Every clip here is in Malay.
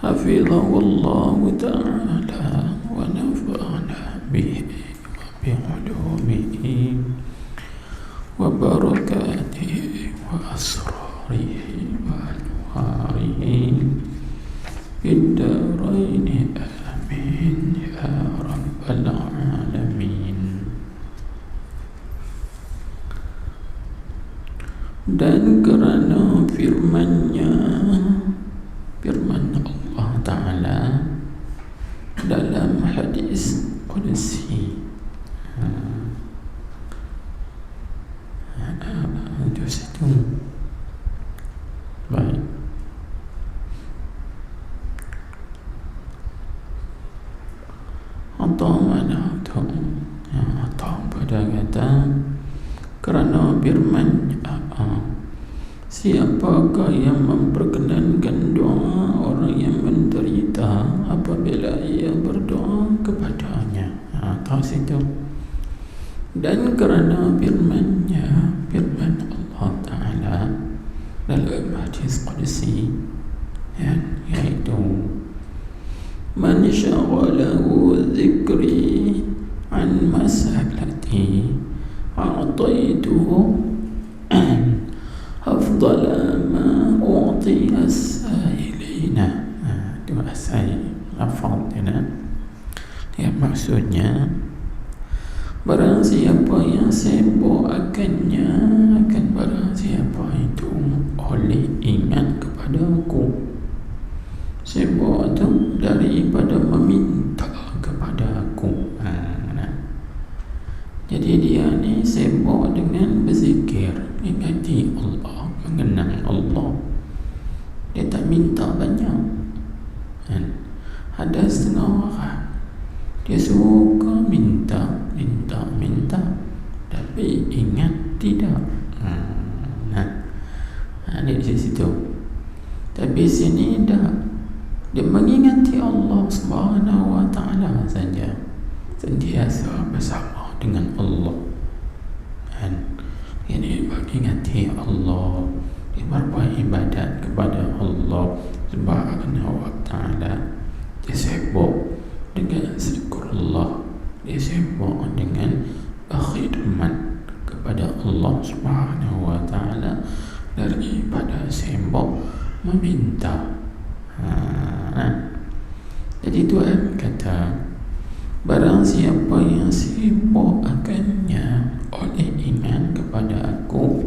Hafizahullahu ta'ala wa nafa'ana bihi wa bi'ulumihi wa barakatihi wa asrarihi wa anwarihi biddaraini amin ya rabbal alamin. Dan kerana firman-Nya, firman Allah Ta'ala dalam hadis Qudsi, itu situ. Baik. Atau mana tu? Atau pada kata kerana firman siapakah yang memperkenankan doa orang yang menderita apabila ia berdoa kepadanya? Tahu situ. Dan kerana firman-Nya, firman Allah Ta'ala dalam hadis Qudsi, yaitu man syaghalahu dzikri an masalati a'taituhu afdala ma u'tiya as-sa'ilina. Itu as-sa'il lafaznya. Maksudnya barang siapa yang sibuk akannya, akan barang siapa itu oleh ingat kepada aku. Sibuk itu daripada meminta kepada aku. Jadi dia ni sibuk dengan berzikir, ingati Allah, mengenang Allah. Dia tak minta banyak. Ada setengah orang dia suka minta, tapi ingat tidak. Dia di situ. Tapi sini dah, dia mengingati Allah Subhanahu wa Ta'ala saja, sentiasa bersama dengan Allah. Ini mengingati Allah, dia berbuat ibadat kepada Allah Subhanahu wa Ta'ala. Dia sibuk dengan zikrullah, dia sibuk dengan khidmat kepada Allah Subhanahu wa Ta'ala daripada sibuk meminta. Jadi Tuhan kata, barang siapa yang sibuk akannya oleh ingat kepada aku,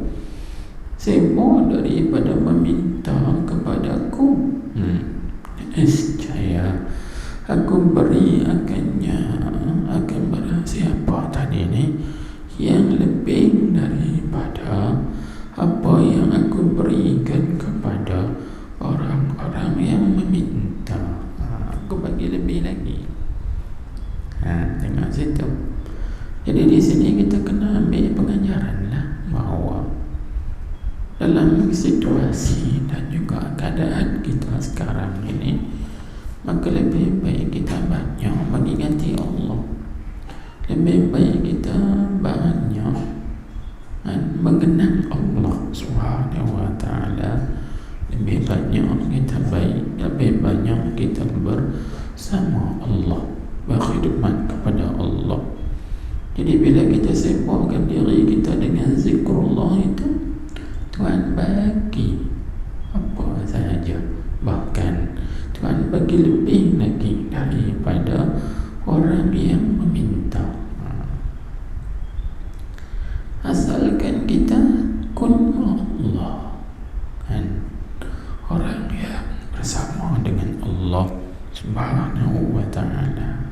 sibuk daripada meminta kepada aku, niscaya aku beri akannya, akan barang siapa tadi ni yang lebih daripada apa yang aku berikan kepada orang-orang yang meminta. Aku bagi lebih lagi. Tengok situ. Jadi di sini kita kena ambil pengajaran lah, bahawa dalam situasi dan juga keadaan kita sekarang ini, maka lebih baik kita banyak mengingati Allah. Lebih baik kita banyak mengenang Allah Subhanahu wa Ta'ala. Lebih banyak kita lebih banyak kita bersama Allah, berkhidmat kepada Allah. Jadi bila kita sibukkan diri kita dengan zikrullah itu, Tuhan bagi apa sahaja, bahkan Tuhan bagi lebih lagi daripada orang yang meminta. Asalkan kita kun Allah, orang yang bersama dengan Allah Subhanahu wa Ta'ala.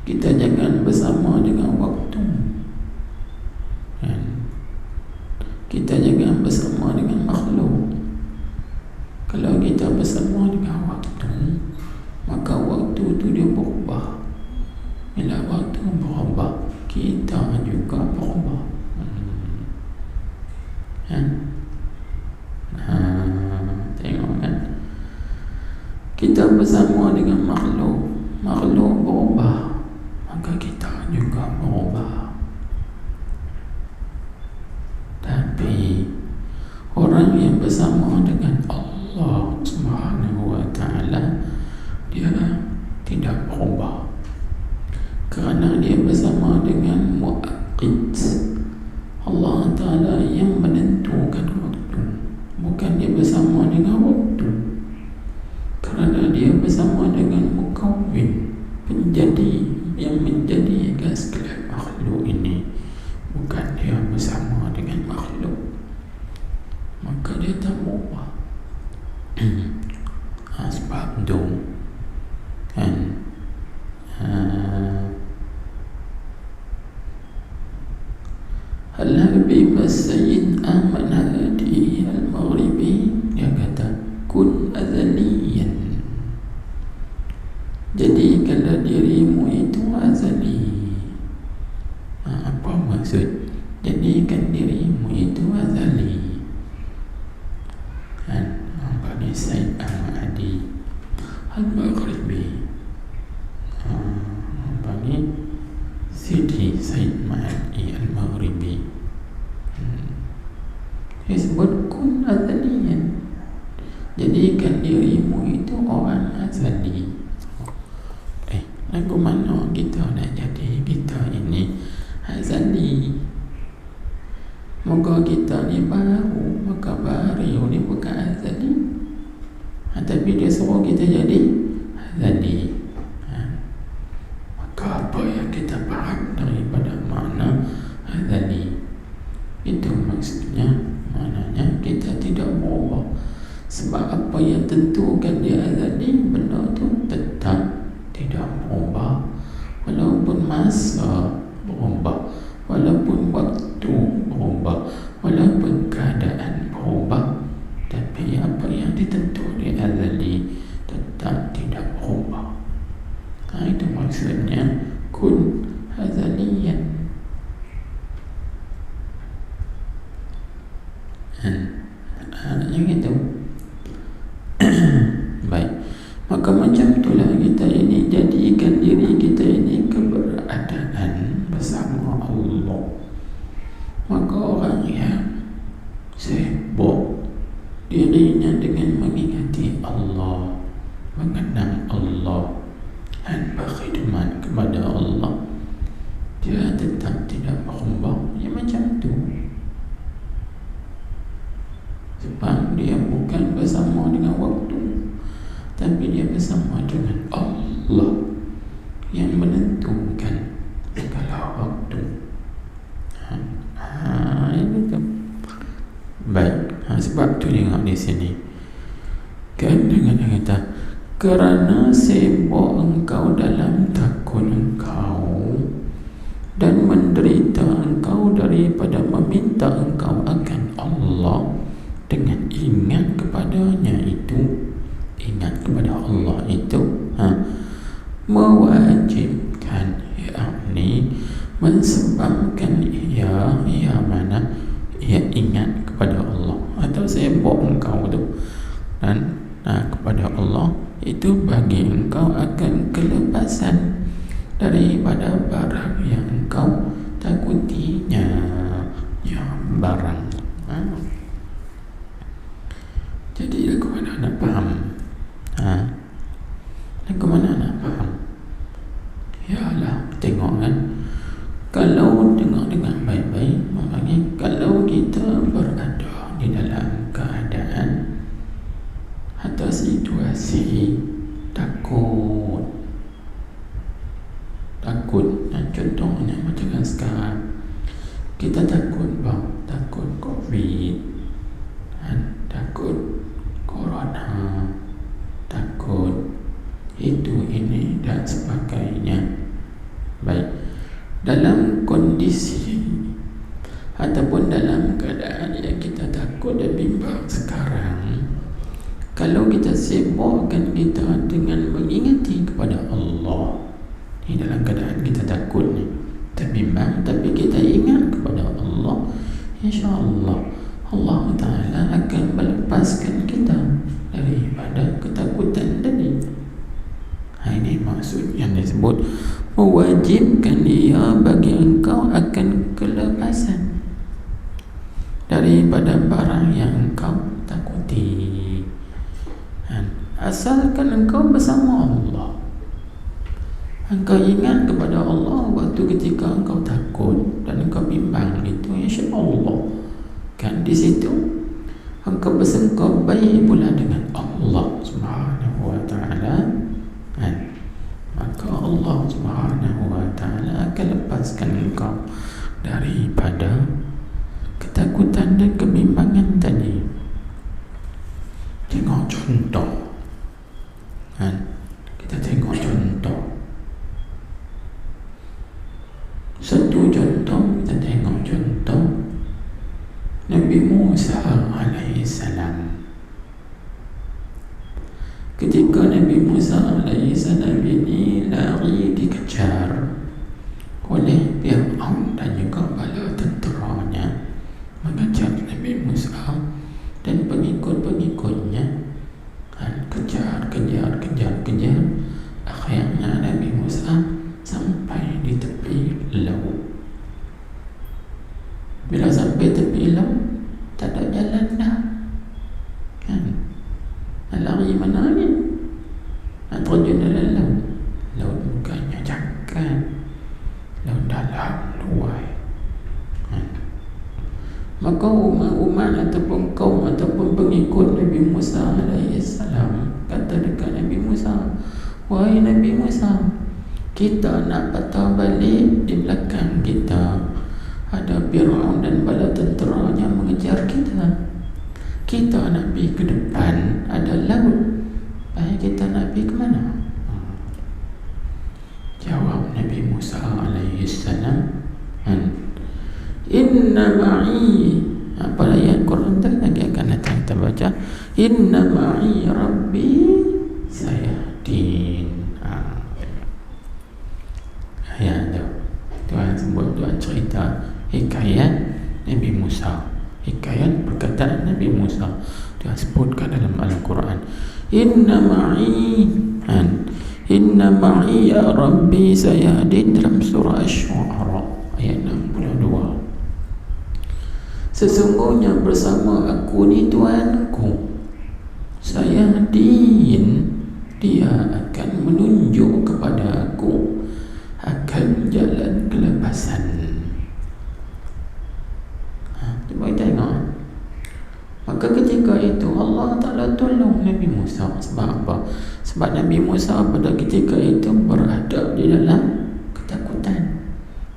Kita jangan bersama dengan waktu, kita jangan bersama dengan makhluk. Kalau kita bersama dengan waktu, maka waktu itu dia berubah. Bila waktu berubah, kita juga berubah. Tengok kan, kita bersama dengan makhluk, makhluk berubah, maka kita juga berubah. Tapi orang yang bersama kita berubah. Sebab tu kan Al-Habib Sayyid Ahmad Hadi Al-Maghribi, dia kata kun azaliyan, jadikanlah dirimu itu azali. Apa maksud jadikan dirimu itu azali? Kan bagi Sayyid Ahmad Hadi Al-Maghribi, bagi Sidi Sayyid Mahdi Al-Maghribi, disebut kun azaliyan, jadikan dirimu itu orang azali. Lagu mana kita nak jadi kita ini azali? Moga kita ni baru, maka baru ni bukan azali, tapi dia suruh kita jadi azali. Maka apa yang kita faham daripada makna azali? Itu maksudnya, maknanya kita tidak berubah. Sebab apa yang tentukan dia azali, benda tu tetap tidak berubah, walaupun masa berubah, walaupun waktu berubah, walaupun keadaan berubah, tapi apa yang ditentu di azali tetap tidak berubah. Itu maksudnya kun azaliyan. Yang itu baik. Maka macam itulah kita ini, jadikan diri kita ini keberadaan bersama Allah. Maka orang yang sibuk dirinya dengan mengingati Allah, mengenang Allah dan berkhidmat kepada Allah, dia tetap tidak berubah. Ya macam tu. Sebab dia bukan bersama dengan waktu, tapi dia bersama dengan Allah yang menentukan segala waktu. Itu baik. Sebab tu tengok di sini kan, dengan kata kerana sibuk engkau dalam takut engkau dan menderita engkau daripada meminta engkau akan Allah dengan ingat kepadanya itu, ingat kepada Allah itu mewajibkan, yakni mensebabkan ia mana ia ingat kepada Allah atau sibuk engkau tu dan kepada Allah itu bagi engkau akan kelepasan daripada barang yang engkau takutinya. Ya, barang. Jadi lagu mana nak faham? Lagu mana nak faham? Yalah, tengok kan. Kalau tengok dengan baik-baik, maknanya kalau kita berada di dalam keadaan atau situasi takut, dan contohnya macam sekarang kita takut bang, takut COVID, takut corona, takut itu ini dan sebagainya. Baik, dalam kondisi ataupun dalam keadaan yang kita takut dan bimbang sekarang, kalau kita sibukkan kita dengan mengingati kepada Allah di dalam keadaan kita takut ni, terbimbang, tapi kita ingat kepada Allah, insya-Allah Allah Ta'ala akan melepaskan kita daripada ketakutan tadi. Ini maksud yang disebut mewajibkan dia bagi engkau akan kelepasan daripada barang yang engkau takuti, asalkan engkau bersama Allah, engkau ingat kepada Allah waktu ketika engkau takut dan engkau bimbang itu, insya-Allah kan di situ engkau bersengkau baik pula dengan Allah Subhanahu wa taala, maka Allah Subhanahu wa taala akan lepaskan engkau daripada ketakutan dan kebimbangan tadi. contoh. Kita tengok contoh. Satu contoh, kita tengok contoh Nabi Musa alaihi salam. Ketika Nabi Musa alaihi salam ini lari dikejar oleh Fir'aun dan juga bala tenteranya, mengejar Nabi Musa dan pengikut-pengikutnya, kejar. Akhirnya Nabi Musa sampai di tepi laut. Bila sampai tepi laut, tak ada jalan dah, kan? Nak lari mana ni? Nak terjun dalam laut. Laut bukannya jangkau, laut dalam luai. Maka umat ataupun kaum ataupun pengikut Nabi Musa alaihi salam kata dekat Nabi Musa, wahai Nabi Musa, kita nak patah balik, di belakang kita ada Fir'aun dan bala tenteranya mengejar kita. Kita nak pergi ke depan, ada laut. Baik, kita nak pergi ke mana? Jawab Nabi Musa alaihi salam, inna ma'i, apa ayat Quran tadi lagi akan datang kita baca, inna ma'i rabbi sayahdin. Ayat tu Tuhan sebut, Tuhan cerita hikayat Nabi Musa, hikayat perkataan Nabi Musa Tuhan sebutkan dalam Al-Quran. Inna ma'i ya rabbi sayahdin, dalam surah Asy-Syu'ara ayat 62. Sesungguhnya bersama aku ni Tuhanku, sayahdin, dia akan menunjuk kepada aku akan jalan kelepasan. Cuba kita tengok. Maka ketika itu Allah Ta'ala tolong Nabi Musa. Sebab apa? Sebab Nabi Musa pada ketika itu berada di dalam ketakutan,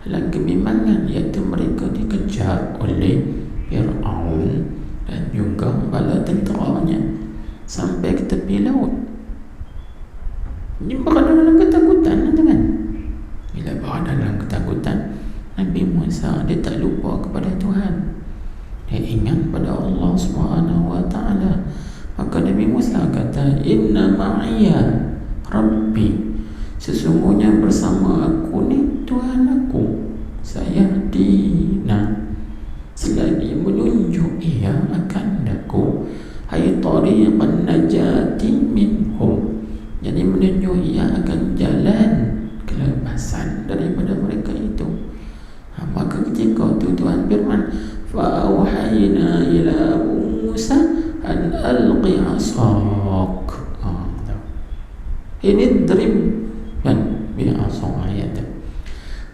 dalam kebimbangan, iaitu mereka dikejar oleh Fir'aun dan juga bala tenteranya sampai ke tepi laut. Dia berada dalam ketakutan, kan? Bila berada dalam ketakutan, Nabi Musa dia tak lupa kepada Tuhan. Dia ingat pada Allah SWT. Maka Nabi Musa kata, inna ma'iya rabbi, sesungguhnya bersama aku ni Tuhan aku, sayahdina, selagi menunjuk ia akan aku, ay tariqan najati minhum, jadi menunjuk ia akan jalan kelepasan daripada mereka itu. Maka ketika itu Tuhan firman, fa'auhayna ila Musa an alqi asak, ini drib kan bi asak ayat.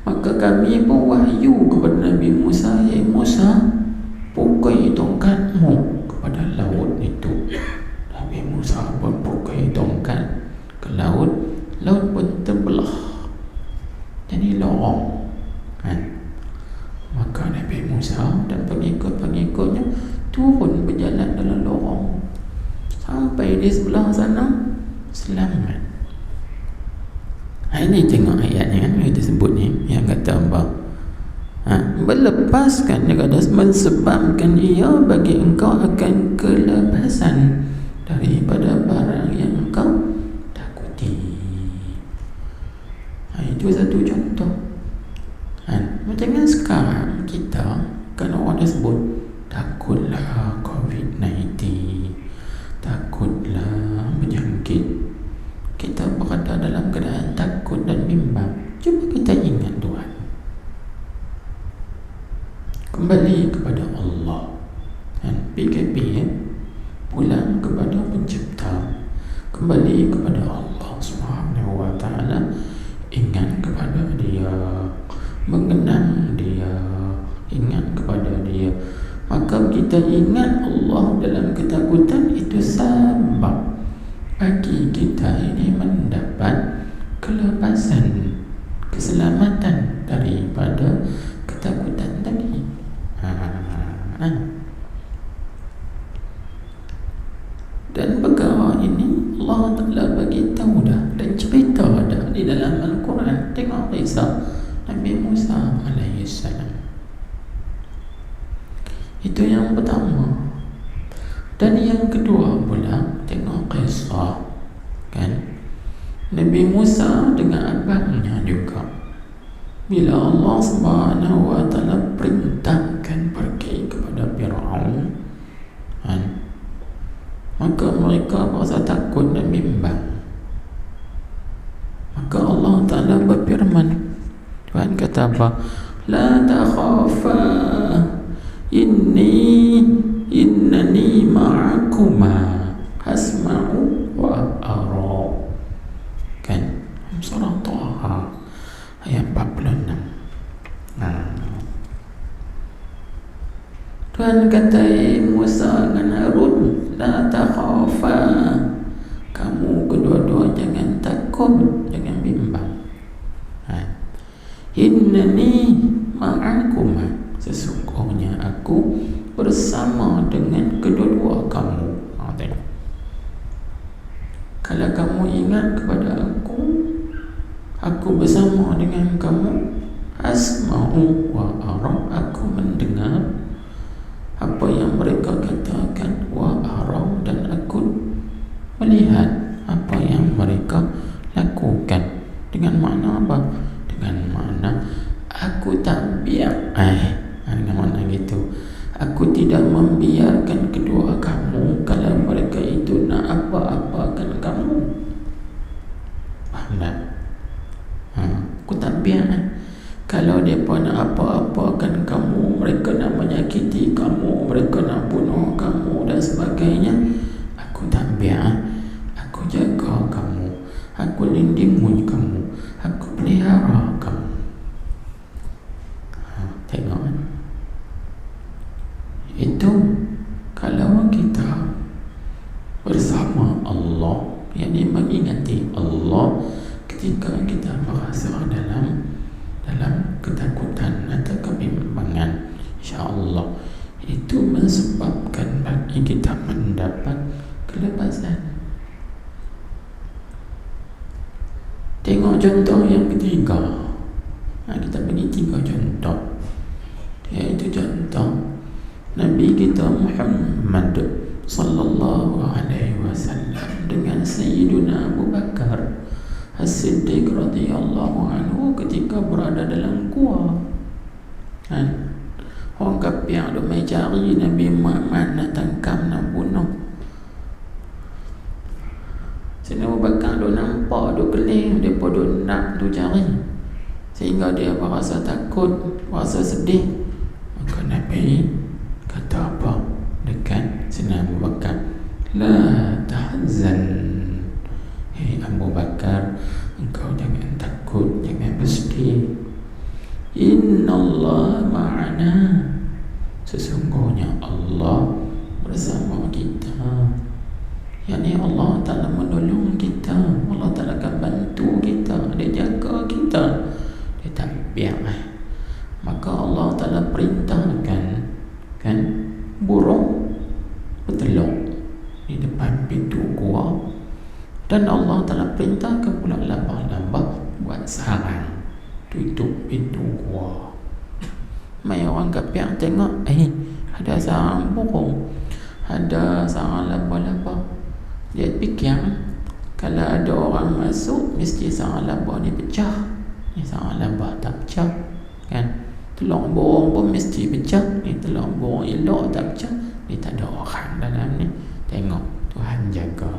Maka kami pun wahyu kepada Nabi Musa, ya Musa, pukul tongkatmu kepada laut itu. Nabi Musa pun pukul tongkat ke laut, laut pun terbelah jadi lorong, kan? Maka Nabi Musa dan pengikut-pengikutnya turun berjalan dalam lorong sampai di sebelah sana selamat. Ini tengok ayatnya, kan, kita sebut ni, yang kata apa? Melepaskan, dia kata mensebabkan ia bagi engkau akan kelepasan daripada barang yang engkau takuti. Itu satu contoh. Macam kan sekarang kita, kalau orang dah sebut takutlah COVID-19, takutlah berjangkit, kita berada dalam keadaan takut dan bimbang. Cuba kita ingat Tuhan, kembali kepada Allah, dan PKP, pulang kepada Pencipta, kembali kepada Allah SWT, ingat kepada Dia, mengenang Dia, ingat kepada Dia. Maka kita ingat Allah dalam ketakutan, itu sebab bagi kita ini mendapat kelepasan, keselamatan daripada ketakutan tadi. Dan perkara ini Allah Ta'ala bagi tahu dah dan cerita dah di dalam Al-Quran. Tengok kisah Nabi Musa alaihissalam. Itu yang pertama. Dan yang kedua pula, tengok kisah kan Nabi Musa dengan abangnya juga. Bila Allah Subhanahu wa Ta'ala perintahkan pergi kepada Fir'aun kan, maka mereka merasa takut dan bimbang. Maka Allah Ta'ala berfirman, Tuhan kata apa? La takhafa innani ma'akuma asma'u wa ara. Kan? Surah Taha ayat 46. Tuhan kata Musa dan Harun, la takhafa, kamu kedua-dua jangan takut, jangan bimbang. Innani ma'akuma, sesungguhnya aku bersama dengan kedua-dua kamu. Tengok. Kalau kamu ingat kepada aku bersama dengan kamu. Asma'u wa ara, aku mendengar apa yang mereka katakan, wa ara, dan aku melihat apa yang mereka lakukan. Dengan makna apa? Dengan makna aku tak biar dengan makna gitu. Aku tidak membiarkan kedua kamu kalau mereka itu nak apa-apakan kamu. Faham tak? Aku tak biar kalau mereka nak apa-apakan kamu, mereka nak menyakiti kamu, mereka nak bunuh kamu dan sebagainya. Aku tak biar. Aku jaga kamu, aku lindungi kamu, aku pelihara kamu. Tengok kan? Itu kalau kita bersama Allah, yakni mengingati Allah ketika kita merasa dalam ketakutan atau kebimbangan, insya-Allah itu menyebabkan bagi kita mendapat kelepasan. Tengok contoh yang ketiga. Kita bagi 3 contoh. Iaitu contoh Nabi kita Muhammad sallallahu alaihi wasallam dengan Sayyiduna Abu Bakar As-Siddiq radhiyallahu anhu ketika berada dalam gua. Orang kafir duk mai cari Nabi Muhammad, nak tangkap, nak bunuh. Sayyidina Abu Bakar duk nampak, duk keling, depa duk nak duk cari. Sehingga dia merasa takut, merasa sedih. Maka Nabi kata apa dekat Sayyidina Abu Bakar? La tahzan, hei Abu Bakar, engkau jangan takut, jangan bersedih. Innallaha ma'ana, sesungguhnya Allah bersama kita. yakni Allah Ta'ala menolong kita, Allah Ta'ala akan bantu kita, Dia jaga kita, Dia tak biar. Maka Allah Ta'ala perintahkan kan burung bertelur di depan pintu gua, dan Allah Ta'ala perintahkan pula labah-labah buat sarang tutup pintu gua. Mai orang kafir tengok, ada sarang burung, ada sarang labah-labah, dia fikir kalau ada orang masuk mesti sarang labah ni pecah. Ni sarang labah tak pecah kan, telur burung pun mesti pecah. Ni telur burung elok tak pecah, ni tak ada orang dalam ni. Tengok Tuhan jaga.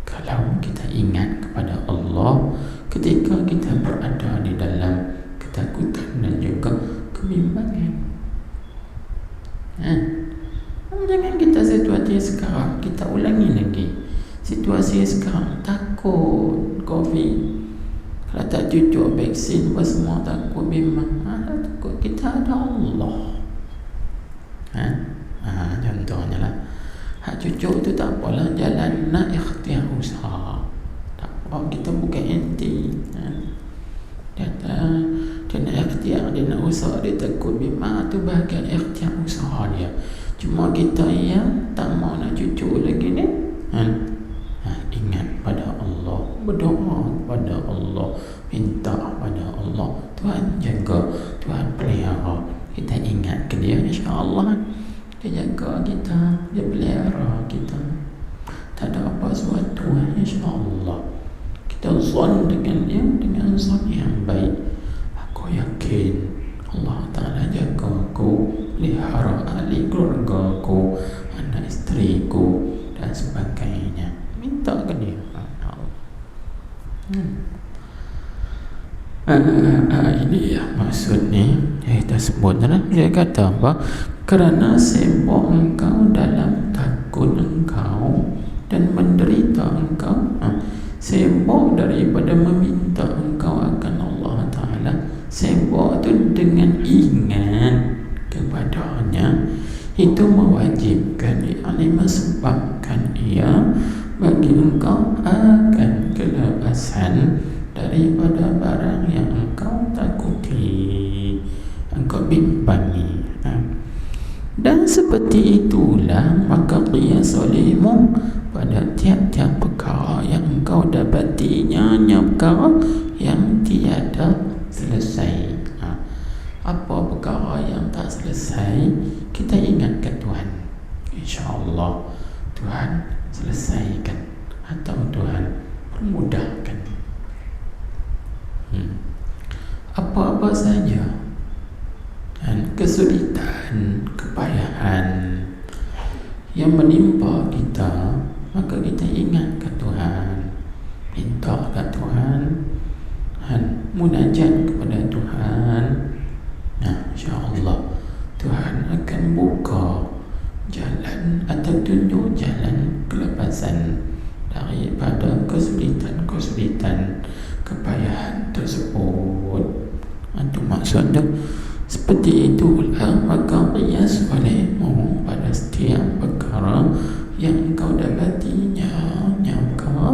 Kalau kita ingat kepada Allah ketika kita berada di dalam ketakutan dan juga kebimbangan, jangan kita situasi sekarang kita ulangi lagi. Situasi sekarang takut COVID, kalau tak cucuk vaksin semua takut, bimbang. Takut, kita ada Allah. Contohnya lah, cucuk tu tak apalah, jalan nak ikhtiar usaha, tak apa, kita bukan anti. Dia nak ikhtiar, dia nak usaha, dia takut bimbang, tu bahagian ikhtiar usaha dia. Cuma kita yang tak mau nak cucuk lagi ni, berdoa kepada Allah, minta kepada Allah, Tuhan jaga, Tuhan pelihara. Kita ingat ke dia, insya-Allah dia jaga kita, dia pelihara kita. Tak ada apa sesuatu, insya-Allah. Kita zon dengan dia, dengan zon yang baik. Aku yakin Allah Ta'ala jaga aku, pelihara ahli keluarga aku, anak isteriku dan sebagainya. Minta ke dia. Ini ya maksudnya yang kita sebut lah. Dia kata apa? Kerana sibuk engkau dalam takut engkau dan menderita engkau, sibuk daripada meminta engkau akan Allah Ta'ala, sibuk tu dengan ingat kepadanya, itu mewajibkan, yakni mesebabkan ia bagi engkau akan kelepasan daripada barang yang engkau takuti, engkau bimbangi. Dan seperti itulah maka qiyas olehmu pada tiap-tiap perkara yang engkau dapatinya, perkara yang tiada selesai. Apa perkara yang tak selesai, kita ingatkan Tuhan, insya-Allah Tuhan selesaikan atau Tuhan permudahkan. Apa-apa saja dan kesulitan, kepayahan yang menimpa kita, maka kita ingat ke Tuhan, minta ke Tuhan, dan munajat kepada Tuhan. InsyaAllah Tuhan akan buka jalan atau tunjuk jalan kelepasan daripada kesulitan-kesulitan, kepayahan tersebut. Itu maksudnya. Seperti itulah maka qiyas olehmu pada setiap perkara yang kau dapatinya, perkara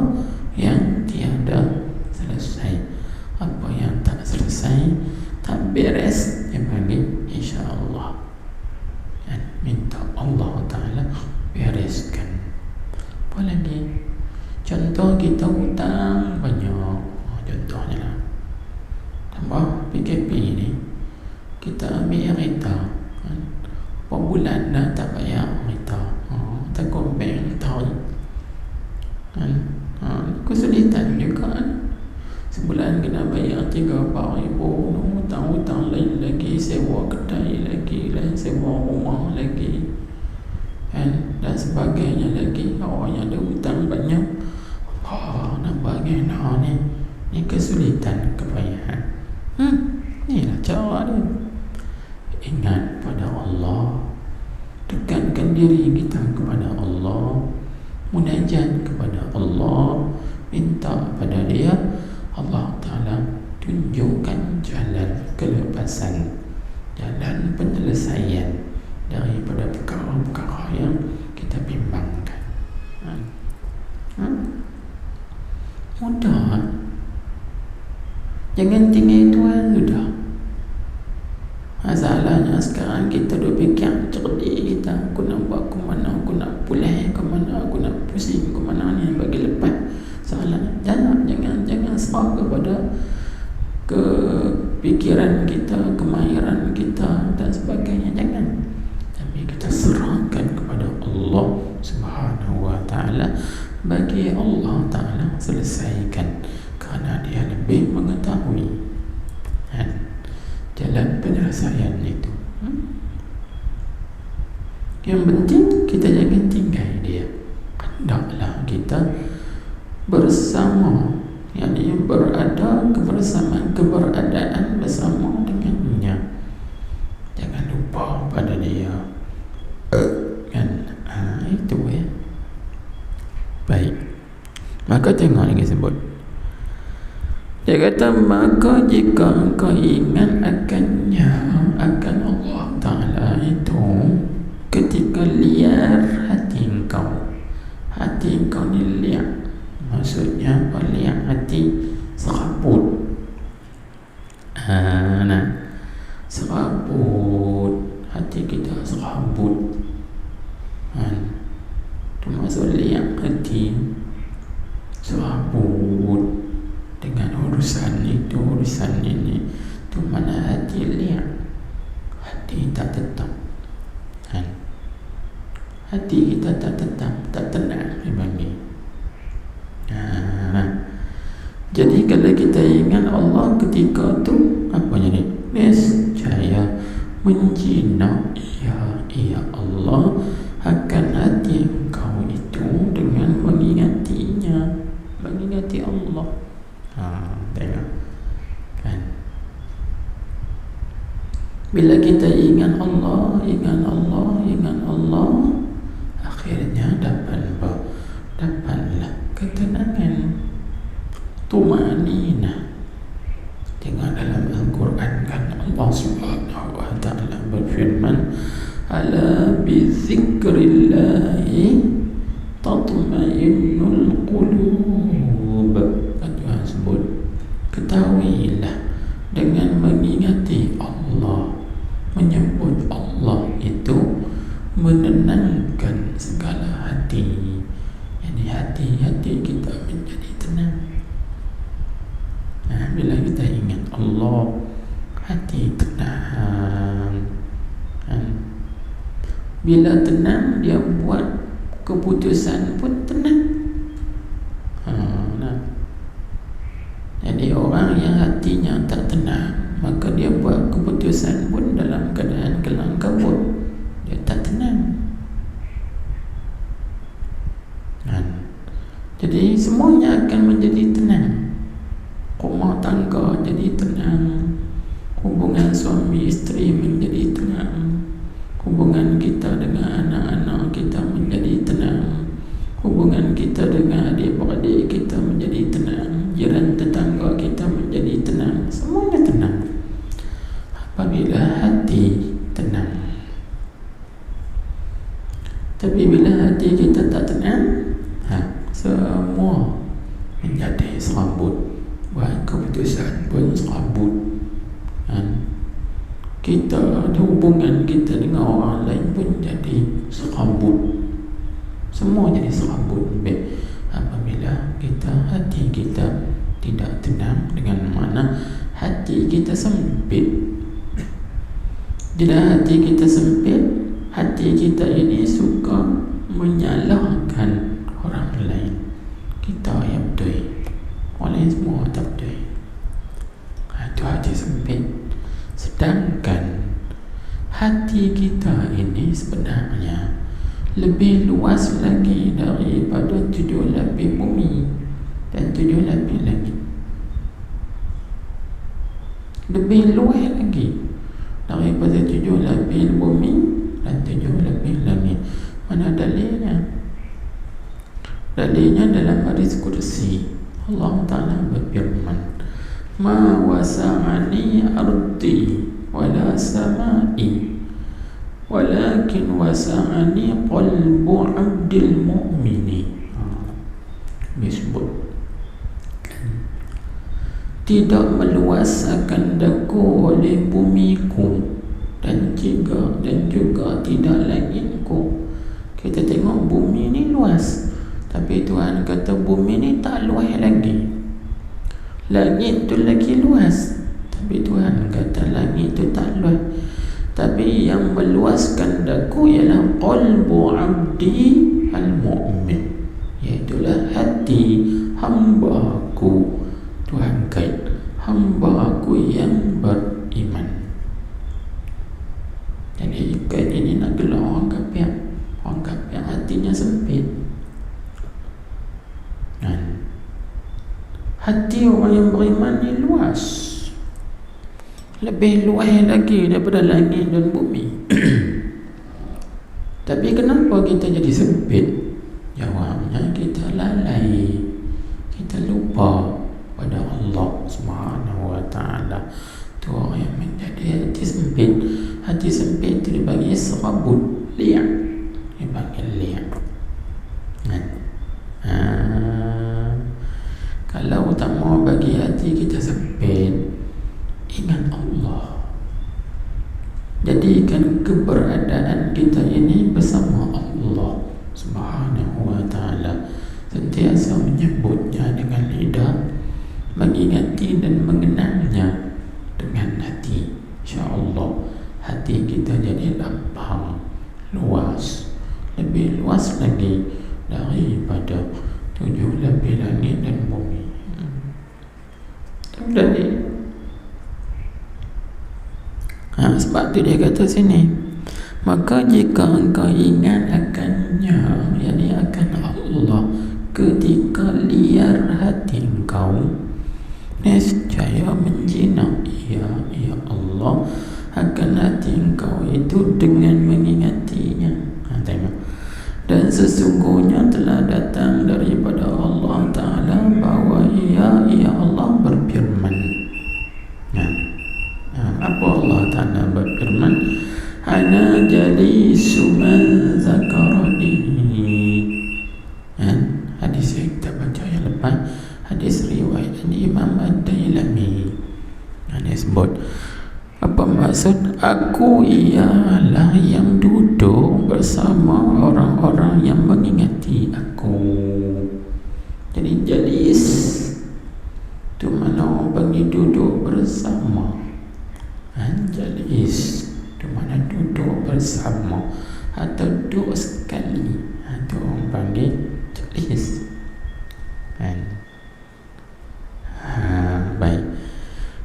yang tiada selesai. Apa yang tak selesai, tak beres, yang bagi insya-Allah, dan minta Allah Ta'ala bereskan. Apa lagi? Contoh kita hutang banyak, contohnya lah, tambah PKP ni kita ambil kereta, berapa bulan dah tak bayar kereta, takut bank tahu, kesulitan juga kan. Sebulan kena bayar 3-4 ribu, hutang-hutang lain lagi, sewa kedai lagi, lain sewa rumah lagi, dan sebagainya lagi. Orang yang ada hutang banyak, nak bagaimana ni? Ni kesulitan, kepayahan. Inilah cara dia. Ingat pada Allah, dekatkan diri kita kepada Allah, munajat kepada Allah, minta pada dia, Allah Ta'ala tunjukkan jalan kelepasan, jalan penyelesaian daripada perkara-perkara yang kita bimbangkan. Mudah. Jangan tinggal Tuhan sudah. Masalahnya sekarang kita dah fikir cerdik kita, aku nak buat ke mana, aku nak pulang ke mana, aku nak pusing ke mana ni bagi lepas. Salah. Jangan serah kepada kepikiran kita, kemahiran kita dan sebagainya. Jangan. Tapi kita serahkan kepada Allah Subhanahu wa Ta'ala, bagi Allah Ta'ala selesaikan, kerana dia lebih mengetahui jalan penyelesaian itu. Yang penting kita jangan tinggal dia. Hendaklah kita bersama, yakni berada keberadaan bersama dengannya. Jangan lupa pada dia. Kan? Itu ya. Baik. Maka tengok lagi sebut. Dia kata, maka jika engkau ingat akannya, akan Allah Ta'ala itu, ketika liar hati engkau ni liar, maksudnya apa? Liar hati, serabut. Serabut hati kita, serabut. Itu maksud liar hati, serabut dengan urusan itu, urusan ini. Itu mana hati lihat, hati tak tetap kan? Hati kita tak tetap, tak tenang bagi. Jadi kalau kita ingat Allah ketika tu apa jadi? Nescaya menjinak ya Allah akan hati engkau itu dengan mengingatinya, mengingati Allah. Tengok kan? Bila kita ingat Allah, akhirnya dapatlah ketenangan, tumanina. Tengok dalam Al-Quran kan Allah Subhanahu wa ta'ala berfirman, ala bizikrillahi tatma'innul qulub. Tuhan sebut, ketahuilah dengan mengingati Allah, menyebut Allah itu menenangkan segala hati. Jadi hati-hati kita menjadi tenang. Bila kita ingat Allah, hati tenang. Bila tenang, dia buat keputusan pun tenang. Jadi orang yang hatinya tak tenang, maka dia buat keputusan pun dalam keadaan kelang kabut. Dia tak tenang. Jadi semuanya akan menjadi tenang. Rumah tangga jadi tenang, hubungan suami isteri menjadi tenang, hubungan kita dengan anak-anak kita menjadi tenang, hubungan kita dengan adik-beradik kita menjadi tenang, jiran tetangga kita menjadi tenang. Semuanya tenang apabila hati tenang. Tapi bila hati kita tak tenang, semua menjadi serabut. Buat keputusan pun serabut. Kita, hubungan kita dengan orang lain pun jadi serabut. Semua jadi serabut. Apabila hati kita tidak tenang, dengan mana hati kita sempit. Bila hati kita sempit, hati kita ini suka menyalahkan orang lain. Kita yang betul, orang lain semua tak betul. Itu hati sempit. Sedangkan hati kita ini sebenarnya lebih luas lagi daripada 7 lapis bumi dan 7 lapis langit. Lebih luas lagi daripada 7 lapis bumi dan 7 lapis langit. Mana dalilnya? Dalilnya dalam hadis kursi. Allah Ta'ala berfirman, ma wasa'ani ardi wala sama'i walakin wasa'ani qalbu abdil mu'mini. Disebut tidak meluaskan daku oleh bumiku dan juga tidak langitku. Kita tengok bumi ni luas, tapi Tuhan kata bumi ni tak luas lagi. Langit tu lagi luas, tapi Tuhan kata langit tu tak luas. Tapi yang meluaskan daku ialah qalbu abdi al-mu'min, iaitulah hati hamba-Ku. Tuhan kait hamba-Ku yang beriman. Jadi kait ini nak gelar orang kafir. Orang kafir hatinya sempit. Hati orang yang beriman ni luas, lebih luas lagi daripada langit dan bumi. Tapi kenapa kita jadi sempit? Jawabnya kita lalai, kita lupa pada Allah Subhanahu wa ta'ala. Itu orang yang menjadi hati sempit. Hati sempit itu dibagi serabut, liak, dipanggil liak. Kalau utama bagi hati kita sempit, ingat Allah. Jadikan keberadaan kita ini bersama Allah Subhanahu sentiasa menyebutnya dengan lidah, mengingati dan mengenangnya dengan hati. InsyaAllah hati kita jadi lapang, luas, lebih luas lagi daripada 7 lapis langit dan bumi. Jadi sebab tu dia kata sini, maka jika engkau ingat akannya, yakni akan Allah, ketika liar hati engkau, nescaya menjinak ya Allah akan hati engkau itu dengan mengingatinya. Tengok. Dan sesungguhnya telah datang daripada Allah Ta'ala bahawa ia Allah berfirman. Apa Allah Ta'ala berfirman? Ana jalisu man zakarani. Hadis yang kita baca yang lepas, hadis riwayat Imam Ad-Dailami. Dia sebut, apa maksud? Aku ialah yang duduk bersama orang-orang yang mengingati aku. Jadi jalis tu mana orang panggil duduk bersama. Jalis tu mana duduk bersama atau duduk sekali. Tu orang panggil jalis. Baik.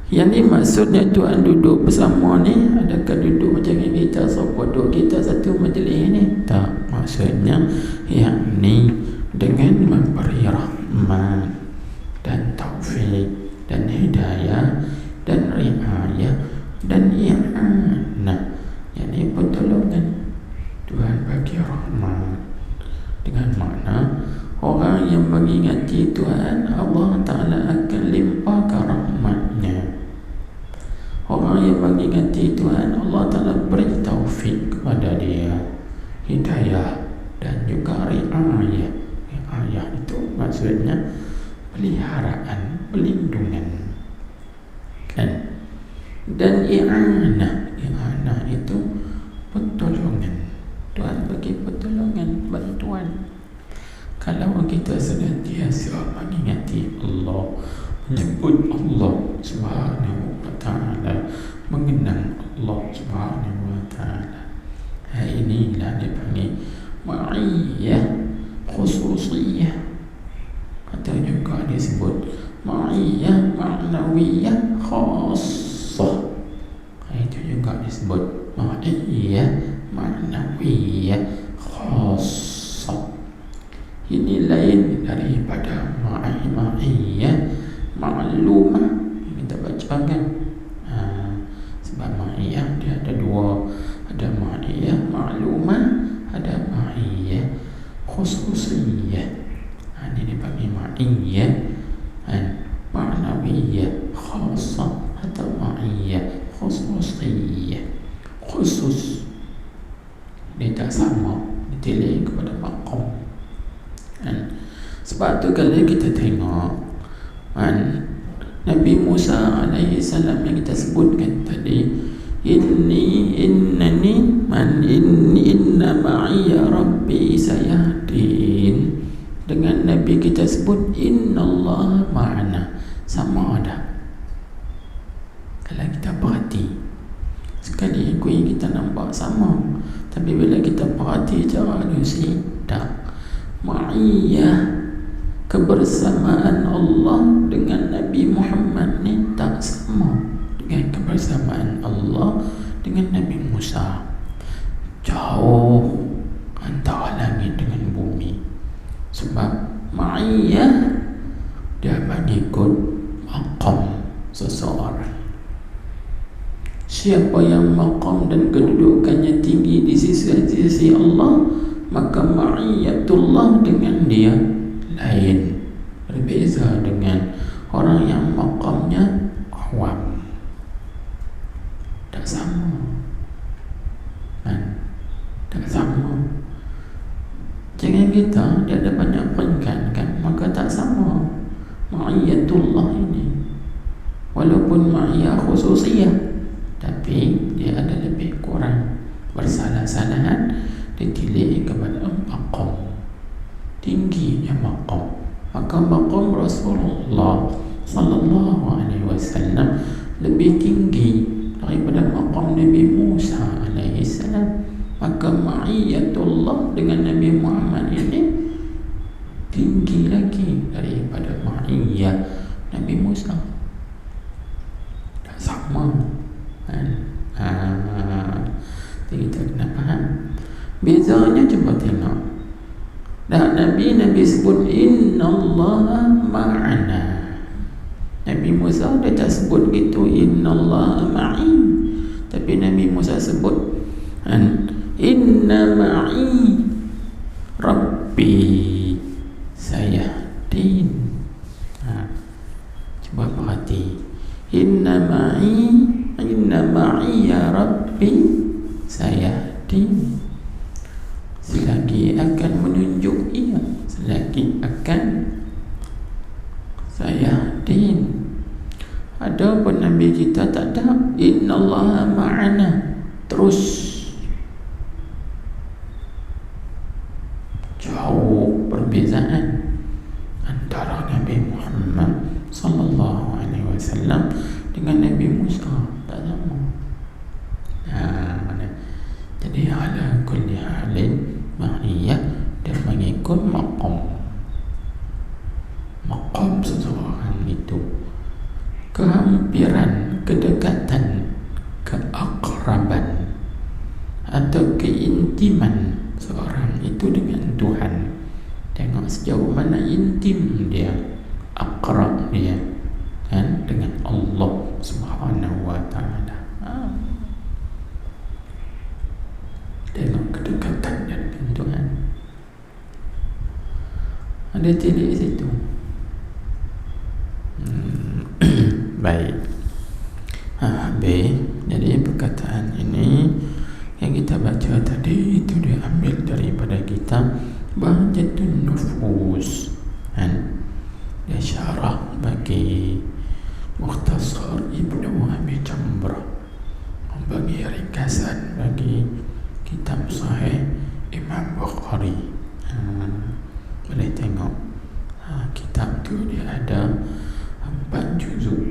Yang ni maksudnya Tuhan duduk bersama ni, adakah duduk macam kita siapa duduk kita satu majlis ni? Tak, maksudnya yang ni dengan memberi rahmat dan taufik dan hidayah dan riayah dan i'anah, yang ni pertolongan. Tuhan bagi rahmat dengan makna orang yang mengingati Tuhan, Allah Ta'ala akan limpahkan rahmatnya. Orang yang mengingati Tuhan, Allah Ta'ala beri taufik kepada dia, hidayah dan juga riayah. Riayah itu maksudnya peliharaan, pelindungan, kan? Dan i'anah, i'anah itu pertolongan. Tuhan bagi pertolongan, bantuan. Kalau kita senantiasa mengingati Allah, menyebut Allah Subhanahu wa ta'ala, mengenang Allah Subhanahu wa ta'ala, inilah dipanggil ma'iyah khususiyah. Kata juga disebut ma'iyah ma'nawiyah khassah. Itu juga disebut ma'iyah ma'nawiyah khassah. Ini lain daripada ma'iyah ma'lumah yang kita baca kan. Sebab ma'iyah dia ada dua, ada ma'iyah ma'lumah, ada ma'iyah khususiyah. Ini dipanggil ma'iyah ma'nawiyah khassah atau ma'iyah khususiyah. Khusus dia tak sama, ditilik kepada maqam. Sebab tu kalau kita tengok Nabi Musa alaihi salam yang kita sebutkan tadi, inna ma'iya rabbi sayahdin, dengan Nabi kita sebut innallaha ma'ana, sama ada. Kalau kita perhati, sekali kita nampak sama, tapi bila kita perhati cara manusia, tak. Ma'iyah, kebersamaan Allah dengan Nabi Muhammad ni tak sama dengan kebersamaan Allah dengan Nabi Musa. Jauh antara langit dengan bumi. Sebab ma'iyah dia mengikut maqam seseorang. Siapa yang maqam dan kedudukannya tinggi di sisi Allah, maka ma'iyatullah dengan dia lain, berbeza dengan orang yang maqamnya awam. Tak sama, tak sama. Jangan kita dia ada banyak peringkat kan, maka tak sama ma'iyatullah ini. Walaupun ma'iyah khususiyah, tapi dia ada lebih kurang bersalah-salahan, ditilik kepada maqam, tingginya maqam. Maka maqam Rasulullah sallallahu alaihi wasallam lebih tinggi daripada maqam Nabi Musa alaihi salam. Maka ma'iyatullah dengan Nabi Muhammad ini tinggi lagi daripada ma'iyah Nabi Musa. Tak sama kan? Jadi kita kena faham bezanya. Cuba tengok dah Nabi sebut innallaha ma'ana. Nabi Musa dia tak sebut gitu innallaha ma'i, tapi Nabi Musa sebut inna ma'i rabbi sayahdin. Coba perhati, inna ma'i ya rabbi sayahdin. Selagi akan menunjuk ia, selagi akan sayahdin. Ada pun Nabi kita tak ada innallaha ma'ana terus. Jauh perbezaan antara Nabi Muhammad sallallahu alaihi wasallam dengan Nabi Musa. Tak sama. Jadi ala kulli halin ma'iyah dan mengikut maqam seseorang itu, kehampiran, kedekatan, keakraban atau keintiman seorang itu dengan Tuhan. Tengok sejauh mana intim dia, akrab dia kan dengan Allah Subhanahu wa ta'ala. Tengok kedekatannya dengan Tuhan. Ada tilik situ. Baik. B. Jadi perkataan ini yang kita baca tadi itu diambil daripada kitab Bahjatun Nufus kan. Dia syarah bagi Mukhtasar Ibnu Abi Jamrah, bagi ringkasan bagi kitab Sahih Imam Bukhari. Boleh tengok kitab tu dia ada 4 juzuk.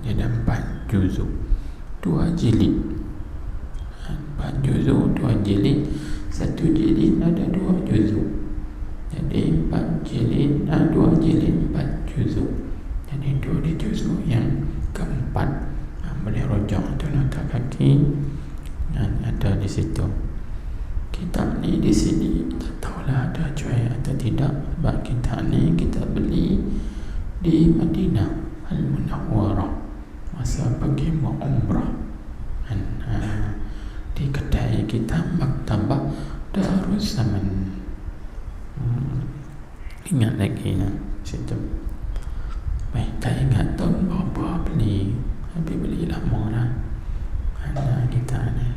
Dia ada 4 juzuk, 2 jilid. 4 juzuk, 2 jilid. 1 jilid ada 2 juzuk. Jadi 4 jilid, 2 jilid 4 juzuk. Jadi 2 juzuk yang keempat. Boleh rojak tu nota kaki dan ada di situ. Kitab ni di sini tak tahulah ada jual atau tidak. Sebab kitab ni kita beli di Madinah Al-Munawwarah masa pergi berumrah di kedai kitab Maktabah Darussaman. Ingat lagi lah situ. Baik, tak ingat tahun berapa beli, tapi beli lama lah. Ada kitab ni.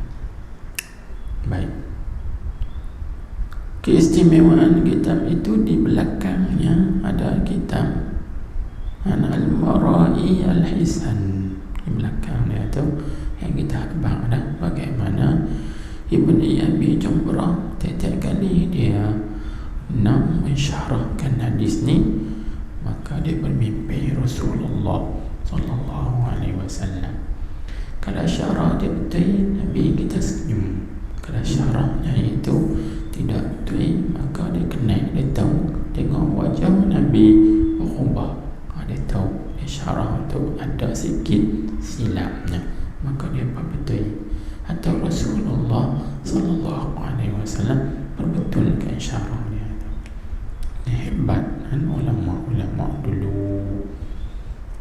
Baik, keistimewaan kitab itu di belakangnya ada kitab Al-Mara'i Al-Hisan. Di belakang dia tu yang kita akhbar dah bagaimana Ibn Abi Jamrah setiap kali dia nak mensyarahkan hadis ni, maka dia bermimpi Rasulullah sallallahu alaihi wasallam. Kalau syarah dia betul, Nabi kita senyum. Kalau syarahnya itu tidak betul, maka dia kena, dia tahu, tengok wajah Nabi berubah. Dia tahu dia syarah tu ada sikit silapnya, maka dia betul. Atau Rasulullah sallallahu alaihi wasallam perbetulkan syarah dia. Ini hebat kan ulama-ulama dulu.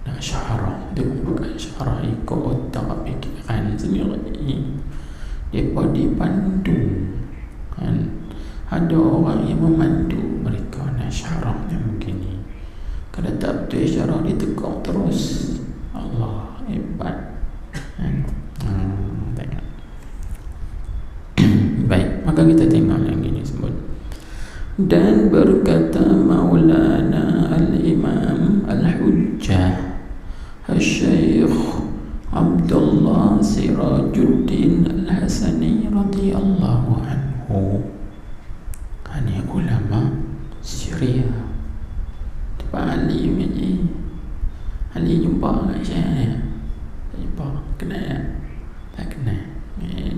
Nak syarah, dia bukan syarah ikut otak fikiran sendiri. Dia dipandu kan. Ada orang yang memandu mereka nak syarahnya begini. Kalau tak betul syarah dia tegak terus. Allah hebat kan. Tengok. Baik, maka kita tengok yang ini sebut. Dan berkata Maulana Al-Imam Al-Hujjah Al-Syeikh Abdullah Sirajuddin Al-Hasani radhiyallahu anhu. Ini ulama Syria Ali ngaji, Ali jumpa kat saya, tak jumpa, kenal tak kenal,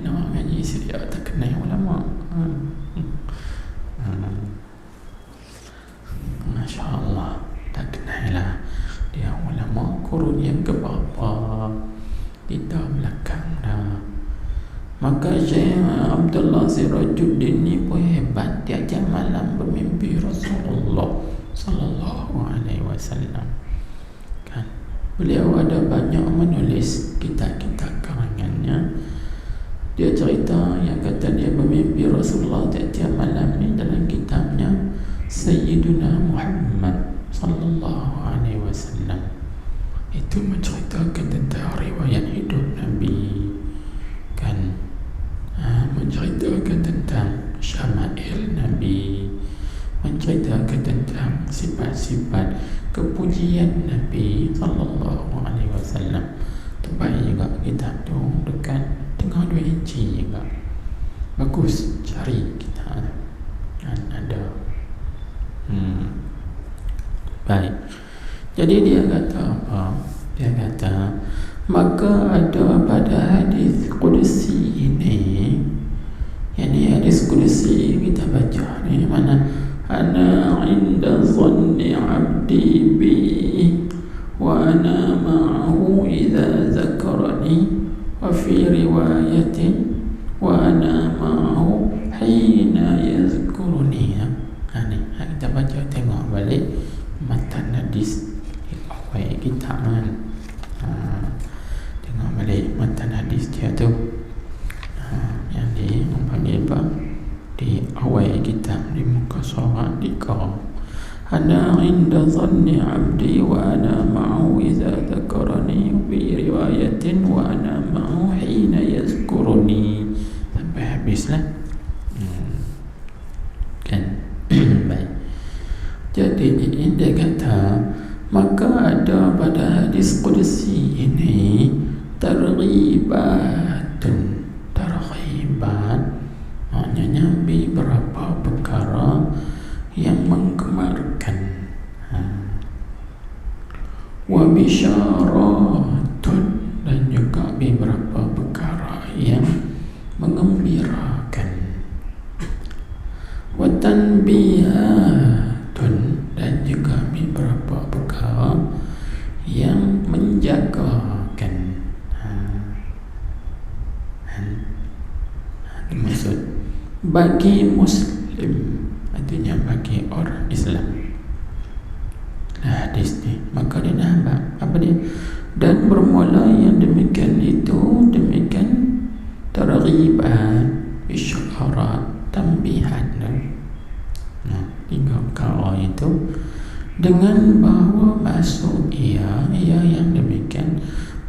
nama ngaji Syria tak kenal ulama. Masya Allah, tak kenal lah dia ulama kurun yang keberapa, kita belakang dah. Maka Syekh Abdullah Sirajuddin ni pun hebat, tiap-tiap malam bermimpi Rasulullah sallallahu alaihi wasallam. Kan? Beliau ada banyak menulis kitab-kitab karangannya. Dia cerita yang kata dia bermimpi Rasulullah tiap-tiap malam ni dalam kitabnya Sayyiduna Muhammad sallallahu alaihi wasallam. Itu menceritakan tentang riwayat hidup Nabi. Kan? Menceritakan tentang syama'il Nabi, menceritakan tentang sifat-sifat kepujian Nabi sallallahu alaihi wasallam. Terbaik juga kitab tu, dekat tengah 2 inci juga. Bagus, cari kita ada. Baik. Jadi dia kata apa? Dia kata, maka ada pada hadis qudsi ini, yakni hadis qudsi kita baca ni, mana ana inda zanni abdi bi wa ana ma'ahu idza zakarani, wa fi riwayatin wa ana ma'ahu hina yazkuruni. Ni kita baca, tengok balik matan hadis di awal kita kan. Tengok balik matan hadis dia tu, yang di panggil apa, di awal kitab, di muka surat di kau. Ana inda zanni abdi wa ana ma'ahu idza dzakarani, bi riwayatin wa ana ma'ahu hina yazkuruni, sampai habislah. Kan? Baik. Jadi dia kata, maka ada pada hadis qudsi ini targhibat, maknanya beberapa perkara yang menggemarkan, wa bisyaratun, dan juga beberapa perkara yang mengembirakan, wa tanbihatun, dan juga beberapa perkara yang menjagakan. Maksud bagi Muslim, artinya bagi orang Islam. Hadis ni, maka dia nampak apa dia, dan bermula yang demikian itu, demikian targhibat, isyarat, tambihan. Tiga perkara itu dengan bahawa masuk ia yang demikian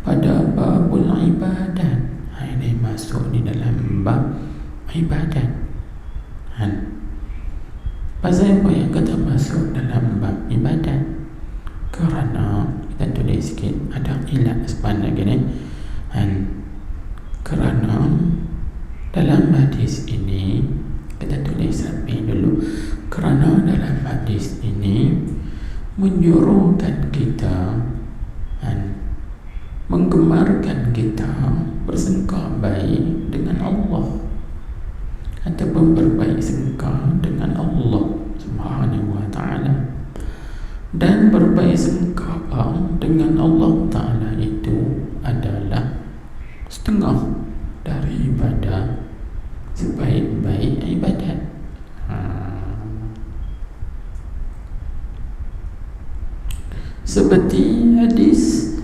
pada babul ibadat. Ini masuk di dalam bab ibadat. Pasal apa yang kata masuk dalam bab ibadat? Kerana kita tulis sikit, ada ilat sepanjang gini. Kerana dalam hadis ini, kita tulis rapi dulu, kerana dalam hadis ini menyuruhkan kita, menggemarkan kita bersangka baik dengan Allah, ataupun berbaik sangka dengan Allah Subhanahu wa ta'ala. Dan berbaik sangka dengan Allah Ta'ala itu adalah setengah daripada sebaik-baik ibadat. Seperti hadis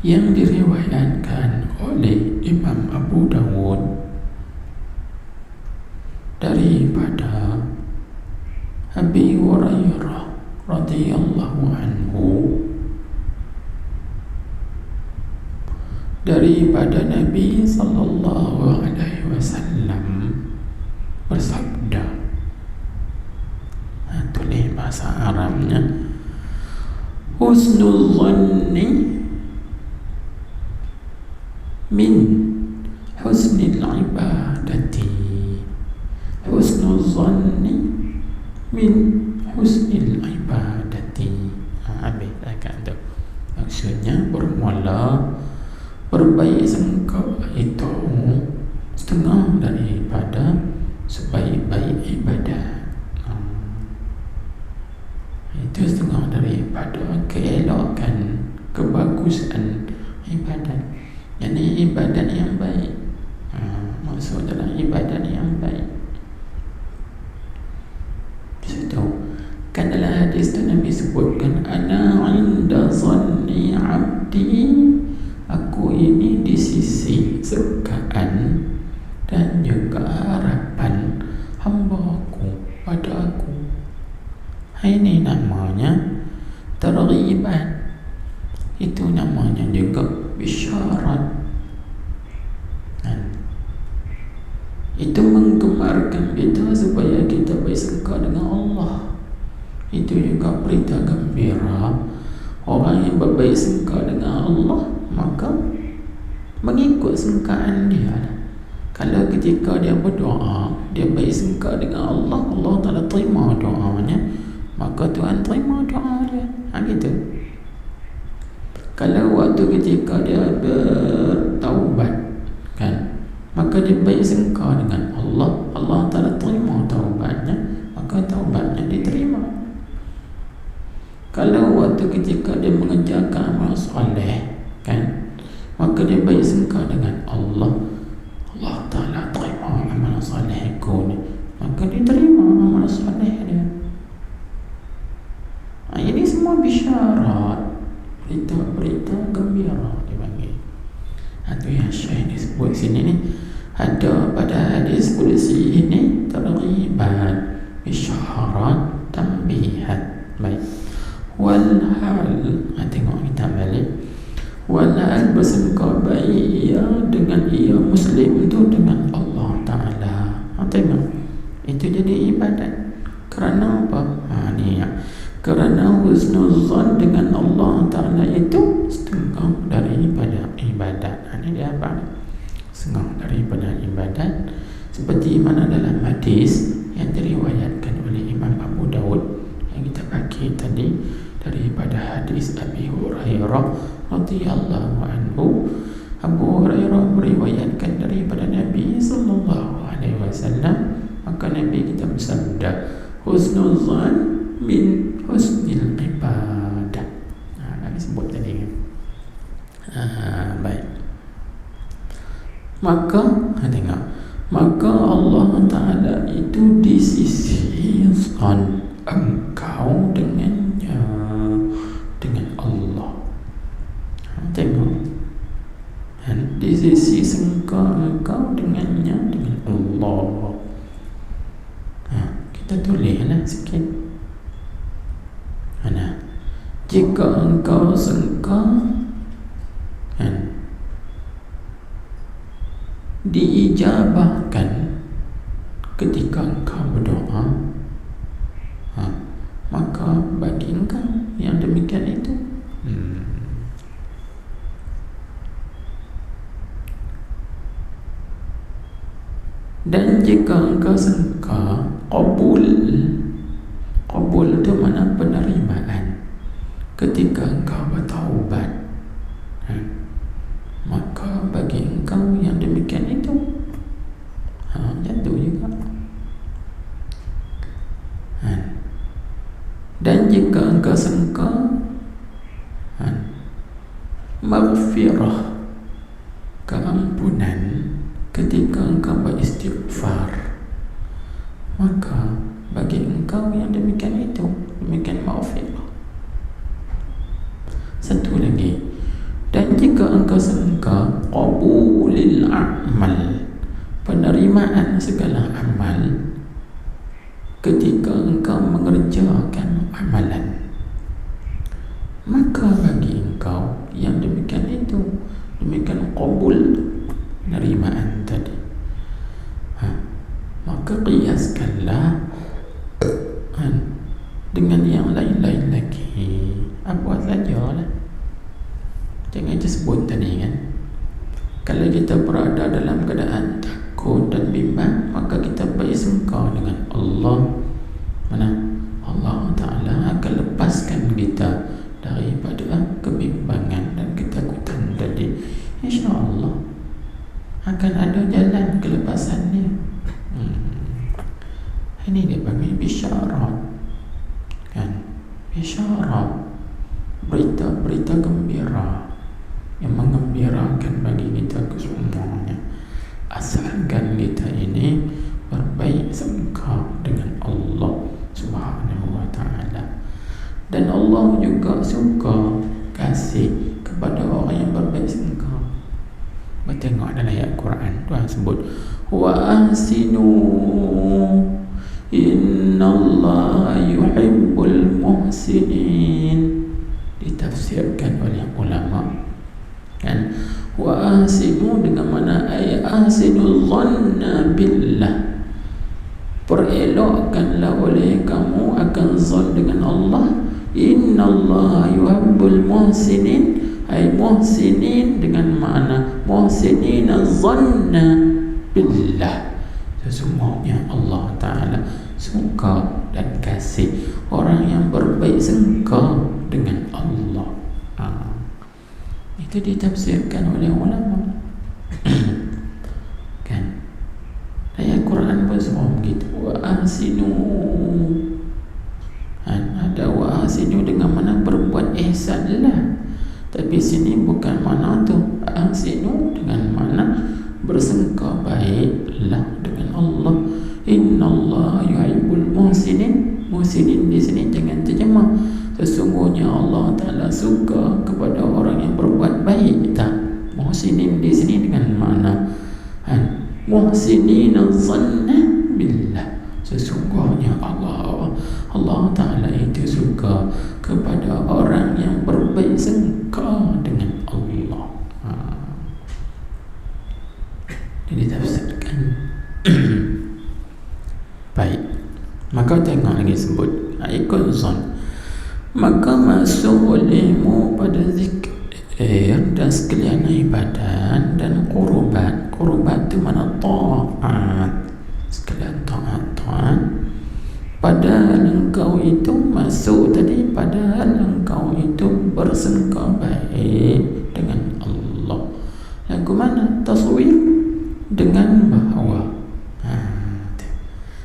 yang diriwayatkan oleh Imam Abu Dawud daripada Abi Hurairah radhiyallahu anhu, daripada Nabi sallallahu alaihi wasallam bersabda. Tulis bahasa Arabnya, husnul dhanni min husnil ibadati, husnul dhanni min husnil ibadati. maksudnya bermula berbaik sangka itu setengah daripada sebaik-baik ibadat. Itu setengah daripada keelokan, kebagusan ibadat. Jadi ibadat yang baik, maksud adalah ibadat yang baik. Situ kan dalam hadis tu Nabi sebutkan, ana inda zanni abdi, aku ini di sisi sangkaan dan juga harapan hamba-Ku pada aku. Ini namanya targhiban. Itu namanya juga bisyarat. Itu menggemarkan kita supaya kita bersangka dengan Allah. Itu juga berita gembira. Orang yang berbaik sangka dengan Allah, maka mengikut sangkaan dia. Kalau ketika dia berdoa, dia baik sangka dengan Allah, Allah Ta'ala terima doanya, maka Tuhan terima doa dia. Gitu. Kalau waktu ketika dia bertaubat, kan, maka dia baik sangka dengan Allah, Allah Ta'ala terima taubatnya, maka taubatnya diterima. Kalau waktu ketika dia mengerjakan amal soleh, kan, maka dia baik sangka dengan Allah, Allah Ta'ala terima amal solehku ni, maka dia terima amal soleh dia. Ini semua bisyarat, berita-berita gembira dipanggil. Itu yang Syekh disebut sini ni. Ada pada hadis qudsi ini targhiban, isyarat, tanbihat. Baik. Wal hal, tengok kita balik. Wal hal bersangka baik ia dengan ia Muslim itu dengan Allah Ta'ala. Tengok, itu jadi ibadat. Kerana apa? Ni ya. Kerana husnuzan dengan Allah Ta'ala itu setengah daripada ibadat. Ini dia apa? Setengah daripada ibadat. Seperti mana dalam hadis yang diriwayatkan oleh Imam Abu Daud yang kita bagi tadi, daripada hadis Abi Hurairah radhiyallahu anhu. Abu Hurairah meriwayatkan daripada Nabi sallallahu alaihi wasallam, maka Nabi kita bersabda, husnuzan min husnil ibadah. Kami sebut tadi. Baik. Maka tengok, maka Allah Ta'ala itu di sisi engkau dengannya, dengan Allah. Tengok, di sisi engkau dengannya, dengan Allah. Kita tulislah sikit. Jika engkau sangka, kan, diijabahkan ketika engkau berdoa, maka bagi engkau yang demikian itu dan jika engkau sangka qabul itu mana penerimaan ketika engkau bertaubat, maka bagi engkau yang demikian itu jatuh juga. Dan jika engkau sangka maghfirah, keampunan ketika engkau beristighfar, maka bagi engkau yang demikian itu, demikian maghfirah. Satu lagi, dan jika engkau sangka qabulil amal, penerimaan segala amal ketika engkau mengerjakan amalan, maka bagi engkau yang demikian itu, demikian qabul, penerimaan tadi, maka qiyaskanlah dengan yang lain-lain lagi, apa sajalah. Jangan sebut tadi kan. Kalau kita berada dalam keadaan takut dan bimbang, maka kita bersangka dengan Allah, mana Allah Ta'ala akan lepaskan kita daripada kebimbangan. isyarat, berita-berita gembira yang mengembirakan bagi kita kesemuanya, asalkan kita ini berbaik sangka dengan Allah Subhanahu wa ta'ala. Dan Allah juga suka kasih kepada orang yang berbaik sangka. Tengok dalam ayat Quran Tuhan sebut wa ahsinu innallaha yuhibbul muhsinin, ditafsirkan oleh ulama kan, wa ahsinu dengan mana ayat ahsinu dhanna billah, perelokkanlah oleh kamu akan zon dengan Allah. Innallaha yuhibbul muhsinin, ay muhsinin dengan makna muhsinin zanna billah, sesungguhnya Allah Ta'ala suka dan kasih orang yang berbaik sangka dengan Allah. Itu ditafsirkan oleh ulama kan. Ayat Quran pun semua begitu, wa ahsinu, ada wa ahsinu dengan mana berbuat ihsan lah. Tapi sini bukan mana tu ahsinu dengan mana bersangka baiklah dengan Allah. Innallaha yuhibbul muhsinin, muhsinin di sini jangan terjemah sesungguhnya Allah Ta'ala suka kepada orang yang berbuat baik, tak. Muhsinin di sini dengan mana muhsinin zanna billah, sesungguhnya Allah Ta'ala itu suka kepada orang yang berbaik sangka dengan Allah. Jadi tafsirkan baik. Maka tengok lagi sebut ikut zon, maka masuk olehmu pada zikir dan sekalian ibadat dan qurubat. Qurubat itu mana ta'at, sekalian ta'at. Padahal engkau itu masuk tadi, padahal engkau itu bersangka baik dengan Allah. Lagu mana? Taswir dengan bahawa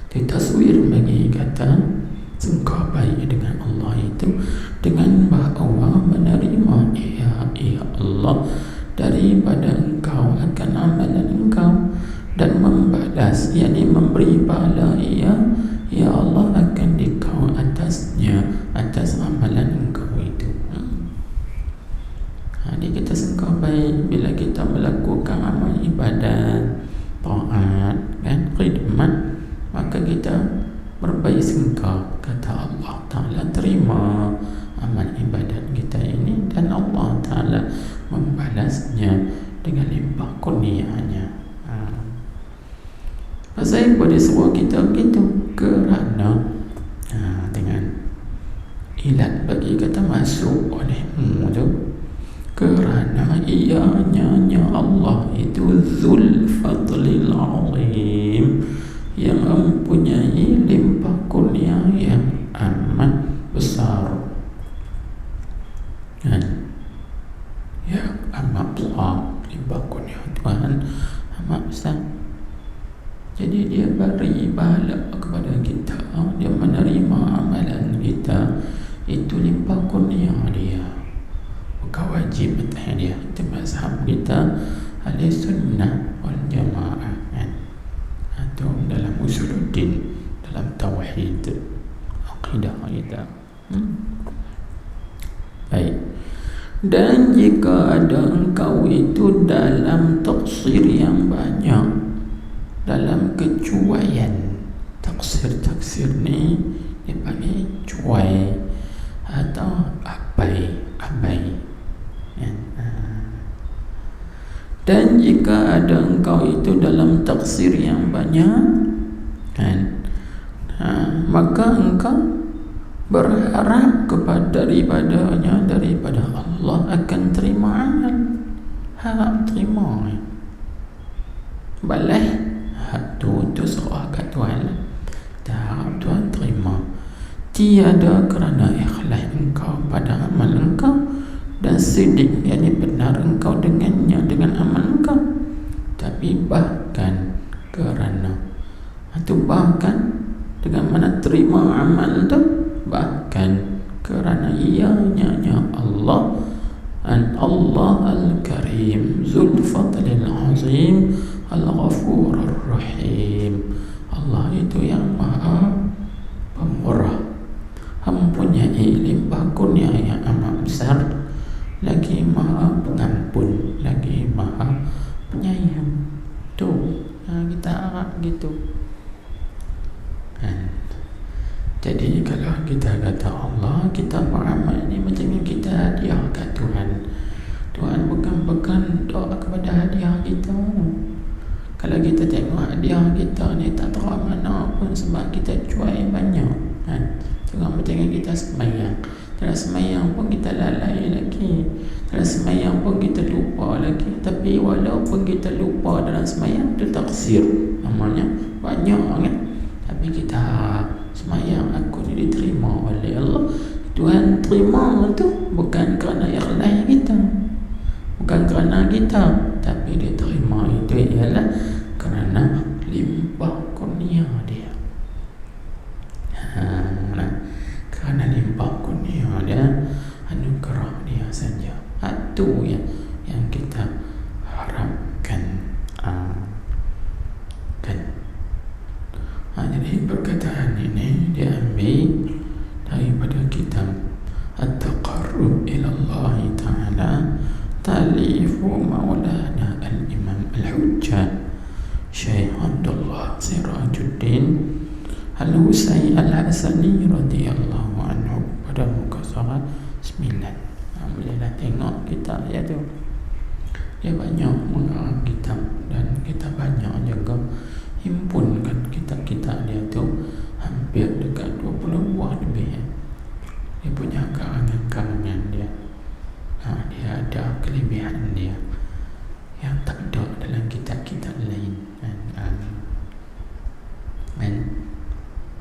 ditaswir bagi kata sangka baik dengan Allah itu dengan bahawa menerima ya Allah daripada engkau akan amalan engkau dan membalas, yakni memberi pahala ya Allah akan dikau atasnya, atas amalan engkau itu. Jadi kita sangka baik bila kita melakukan amal ibadat, taat kan, khidmat, maka kita berbaik sangka, kata Allah Ta'ala terima amal ibadat kita ini dan Allah Ta'ala membalasnya dengan limpah kurnianya. Pasal boleh suruh kita begitu kerana dengan ilat bagi kata masuk olehmu tu, kerana ianya Allah itu Dzul Fadlil Azim, yang mempunyai limpah kurnia yang amat besar kan, yang amat besar limpah kurnia Tuhan amat besar. Jadi dia beri pahala kepada kita, dia menerima amalan kita, itu limpah kurnia dia, bukan wajib atas dia. Itu mazhab kita ahli sunnah wal jamaah kan, atau dalam usuluddin, dalam tauhid, aqidah kita. Baik. Dan jika ada engkau itu dalam taksir yang banyak, dalam kecuaian, taksir ni dipanggil cuai atau abai ya. Dan jika ada engkau itu dalam taksir yang banyak kan, maka engkau berharap daripada Allah akan terima amal, harap terima balas tu serah kat Tuhan, harap Tuhan terima. Tiada kerana ikhlas engkau pada amal engkau dan sidik, yakni benar engkau dengannya, dengan amal engkau, tapi bahkan kerana atau bahkan dengan mana terima amal tu, bahkan kerana mempunyai limpah kurnia yang amat besar, lagi maha pengampun, lagi maha penyayang. Tuh, kita harap gitu. Jadi kalau kita kata Allah, kita beramal ini macam yang kita hadiah ke Tuhan. Tuhan bukan kepada hadiah kita. Kalau kita tengok hadiah kita ni tak tahu mana pun sebab kita cuai banyak kan. Tengok macam yang kita semayang. Dalam semayang pun kita lalai lagi. Dalam semayang pun kita lupa lagi. Tapi walaupun kita lupa dalam semayang, itu taksir. Namanya banyak kan. Tapi kita semayang aku ni diterima oleh Allah. Tuhan terima tu bukan kerana ikhlas kita, bukan kerana kita, tapi dia terima itu ialah kerana limpah kurnia dia. Kerana limpah kurnia dia, anugerah dia saja. Itu yang kita harapkan. Jadi perkataan ini diambil daripada kitab At-Taqarrub ila Allah Ta'ala, talifu Maulana Al-Imam Al-Hujjah Syekh Abdullah Sirajuddin Al-Husayn Al-Hasani radhiyallahu anhu, pada muka surat 9. Bolehlah tengok kitab dia tu. Dia banyak mengarang kitab dan kita banyak juga himpunkan kitab-kitab dia tu, hampir dekat 20 buah lebih. Dia punya karangan-karangan dia. Dia ada kelebihan dia yang tak ada dalam kitab-kitab lain.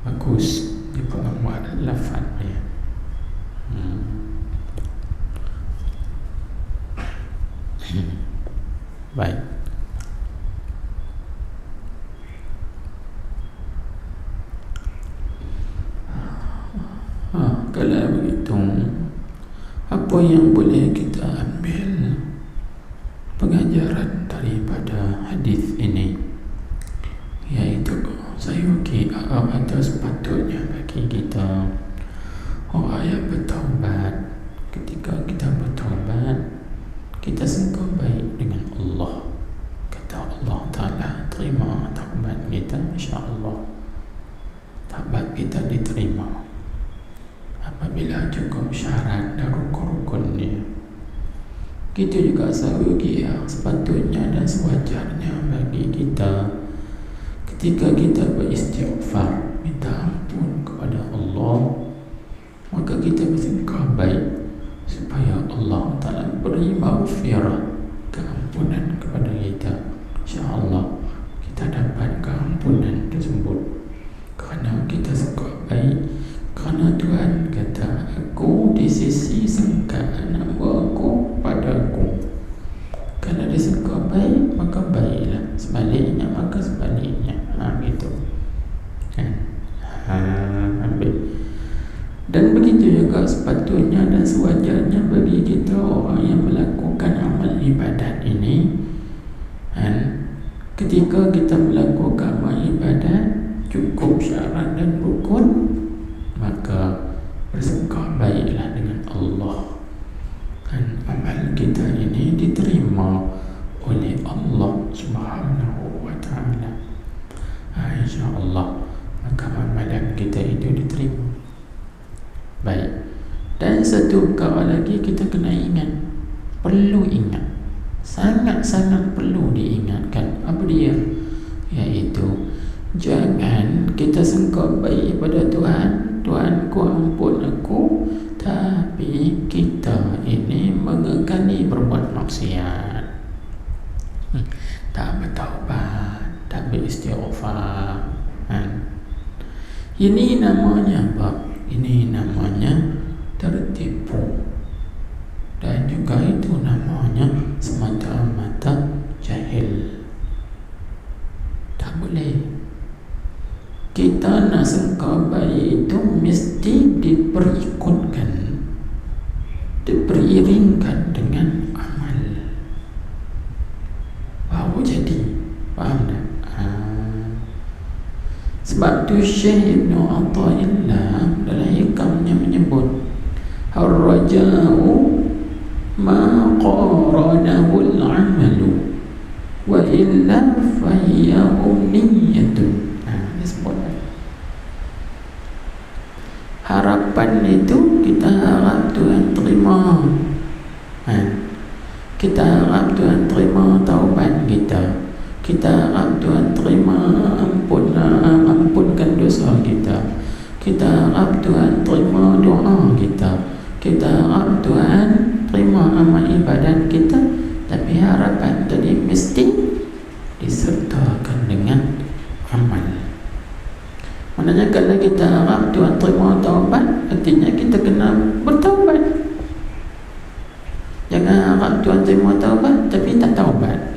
Bagus dia buat lafaz dia. Baik. Kalau begitu, apa yang boleh kita ambil pengajaran daripada hadis ini, iaitu sayuki atau sepatutnya bagi kita orang yang bertaubat. Ketika kita bertaubat, kita sangka baik dengan Allah. Kata Allah Ta'ala, terima taubat kita, insya-Allah taubat kita diterima apabila cukup syarat dan rukun-rukunnya. Kita juga sayuki sepatutnya dan sewajarnya bagi kita ketika kita beristighfar, minta ampun kepada Allah, maka kita bersangka baik supaya Allah Ta'ala beri maghfirah, keampunan kepada kita. InsyaAllah kita dapat keampunan tersebut kerana kita sangka baik. Kerana Tuhan kata, aku di sisi sangkaan hamba aku padaku. Kalau dia sangka baik, maka baiklah. Sebaliknya, maka sebaliknya. Gitu kan. Ambil. Dan begitu juga sepatutnya dan sewajarnya bagi kita orang yang melakukan amal ibadat ini. Ketika kita melakukan amal ibadat cukup syarat dan rukun, maka bersangka baiklah dengan Allah. Amal kita ini diterima oleh Allah Subhanahu wa Ta'ala. InsyaAllah maka amalan kita itu diterima. Baik. Dan satu perkara lagi kita kena ingat, perlu ingat, sangat-sangat perlu diingatkan. Apa dia? Iaitu jangan kita sangka baik pada Tuhan, Tuhanku ampun aku, tapi kita ini mengekani berbuat maksiat, tak bertaubat, tak beristighfar. Ini namanya apa? Ini namanya tertipu. Dan juga itu namanya semata-mata jahil. Tak boleh. Kita nak sangka baik itu mesti diperikutkan, diperiringkan dengan amal, baru jadi. Faham tak? Sebab tu Syekh Ibn Atha'illah dalam hikamnya ar-raja'u ma qaranahu al-'amalu wa illa fahiya umniyatun. Disebut harapan itu kita harap Tuhan terima. Kita harap Tuhan terima taubat kita. Kita harap Tuhan terima ampunkan dosa kita. Kita harap Tuhan terima doa kita. Kita harap Tuhan terima amal ibadat kita. Tapi harapan tadi mesti disertakan dengan amal. Maknanya kalau kita harap Tuhan terima taubat, artinya kita kena bertaubat. Jangan harap Tuhan terima taubat tapi tak taubat.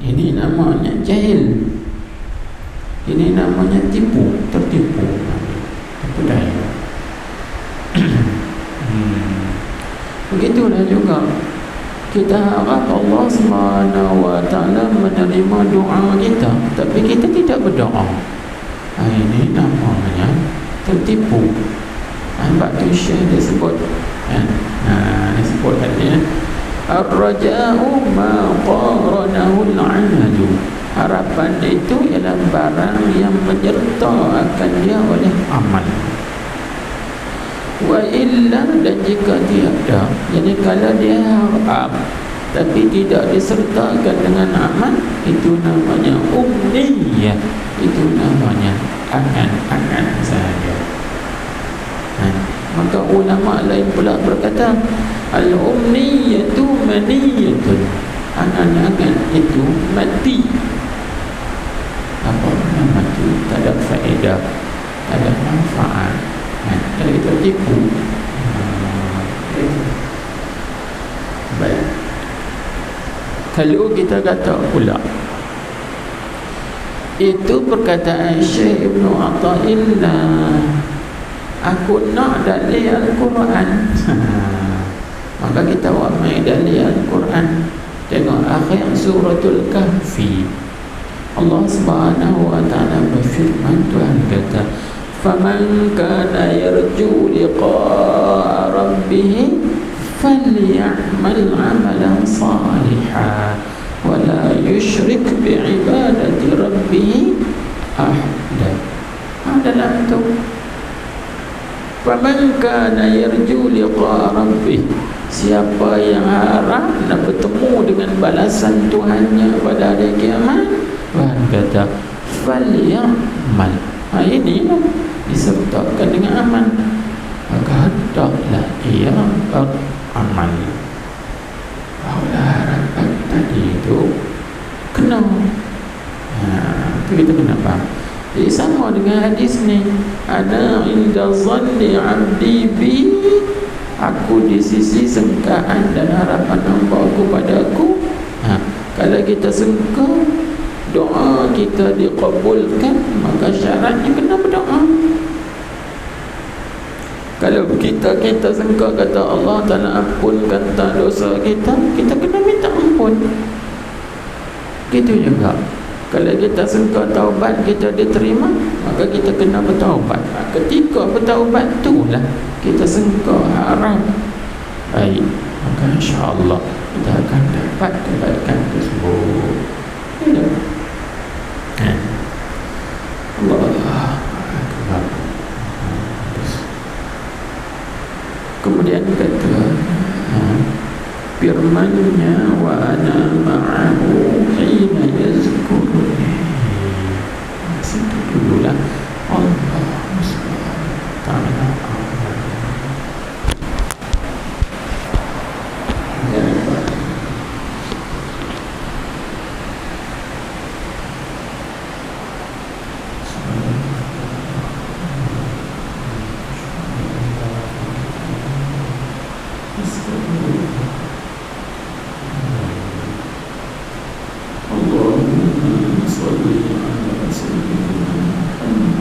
Ini namanya jahil. Ini namanya tertipu. Itu daya. Begitulah juga kita harap Allah SWT menerima doa kita, tapi kita tidak berdoa. Ini namanya tertipu. Sebab tu Syekh dia sebut dia sebut tadi ar-raja'u ma qaranahu al-'amalu. Harapan itu ialah barang yang menyertakan dia oleh amal. Wa illa, dan jika tiada, jadi kalau dia harap tapi tidak disertakan dengan amal, itu namanya umniyah. Itu namanya angan-angan saja. Maka ulama lain pula berkata al-umniyatu maniyatun. Angan-angan itu mati. Apa makna mati? Tak ada faedah, tak ada manfaat. Jadi tertipu. Baik. Kalau kita kata pula itu perkataan Syekh Ibn Atha'illah, aku nak dalil Al-Quran. Maka kita buat main dalil Al-Quran. Tengok akhir suratul Kahfi, Allah Subhanahu wa ta'ala berfirman, Tuhan kata, faman kana yarju liqa'a rabbih falyamal 'amalan salihan wa la yushrik bi'ibadati rabbih ahada. Dalam tu faman kana yarju liqa'a rabbih, siapa yang harap nak bertemu dengan balasan Tuhannya pada hari kiamat, Tuhan kata falyamal. Ini disertakan dengan amal. Maka hendaklah ia beramal. Bahawa harapan tadi itu kena. Itu kita kena faham. Jadi sama dengan hadis ni, ana inda zanni abdi bi, aku di sisi sangkaan dan harapan hamba aku pada aku. Kalau kita sangka doa kita dikabulkan, maka syaratnya kena berdoa. Kalau kita sangka kata Allah Ta'ala ampunkan dosa kita, kita kena minta ampun. Gitu juga kalau kita sangka taubat kita diterima, maka kita kena bertaubat. Ketika bertaubat itulah kita sangka harap baik, maka insya-Allah kita akan dapat kebaikan tersebut. Allah Akbar. Kemudian kata firman-Nya, wa ana ma'ahu hina yazkuruni. Situ dululah Allah Ta'ala. Allahumma salli ala sayyidina Muhammad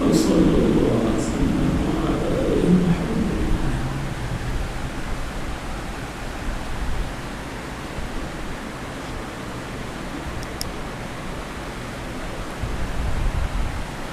Rasulullah